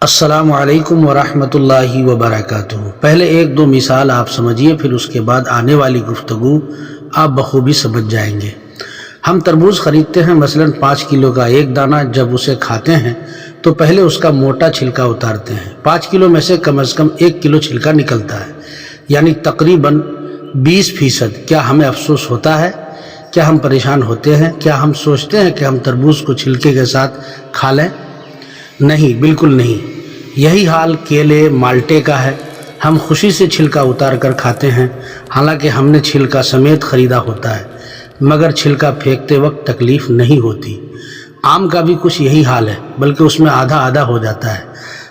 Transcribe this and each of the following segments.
السلام علیکم ورحمۃ اللہ وبرکاتہ۔ پہلے ایک دو مثال آپ سمجھیے، پھر اس کے بعد آنے والی گفتگو آپ بخوبی سمجھ جائیں گے۔ ہم تربوز خریدتے ہیں، مثلا 5 کلو کا ایک دانہ، جب اسے کھاتے ہیں تو پہلے اس کا موٹا چھلکا اتارتے ہیں۔ 5 کلو میں سے کم از کم 1 کلو چھلکا نکلتا ہے، یعنی تقریباً 20%۔ کیا ہمیں افسوس ہوتا ہے؟ کیا ہم پریشان ہوتے ہیں؟ کیا ہم سوچتے ہیں کہ ہم تربوز کو چھلکے کے ساتھ کھا لیں؟ نہیں، بالکل نہیں۔ یہی حال کیلے، مالٹے کا ہے۔ ہم خوشی سے چھلکا اتار کر کھاتے ہیں، حالانکہ ہم نے چھلکا سمیت خریدا ہوتا ہے، مگر چھلکا پھینکتے وقت تکلیف نہیں ہوتی۔ آم کا بھی کچھ یہی حال ہے، بلکہ اس میں آدھا آدھا ہو جاتا ہے۔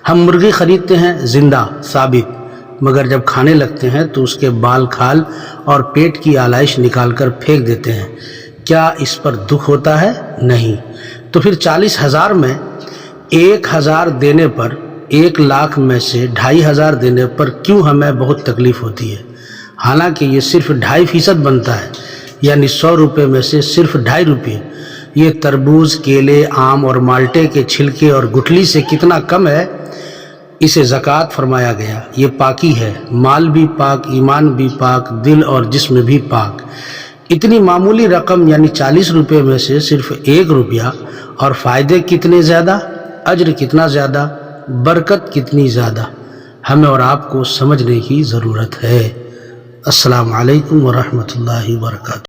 ہم مرغی خریدتے ہیں زندہ، ثابت، مگر جب کھانے لگتے ہیں تو اس کے بال، کھال اور پیٹ کی آلائش نکال کر پھینک دیتے ہیں۔ کیا اس پر دکھ ہوتا ہے؟ نہیں۔ تو پھر 40,000 میں 1,000 دینے پر، 1 لاکھ میں سے 2,500 دینے پر کیوں ہمیں بہت تکلیف ہوتی ہے؟ حالانکہ یہ صرف 2.5% بنتا ہے، یعنی 100 روپے میں سے صرف 2.5 روپے۔ یہ تربوز، کیلے، آم اور مالٹے کے چھلکے اور گٹھلی سے کتنا کم ہے؟ اسے زکوٰۃ فرمایا گیا۔ یہ پاکی ہے، مال بھی پاک، ایمان بھی پاک، دل اور جسم بھی پاک۔ اتنی معمولی رقم یعنی 40 روپے میں سے صرف 1 روپیہ، اور فائدے کتنے زیادہ، اجر کتنا زیادہ، برکت کتنی زیادہ، ہمیں اور آپ کو سمجھنے کی ضرورت ہے۔ السلام علیکم ورحمۃ اللہ وبرکاتہ۔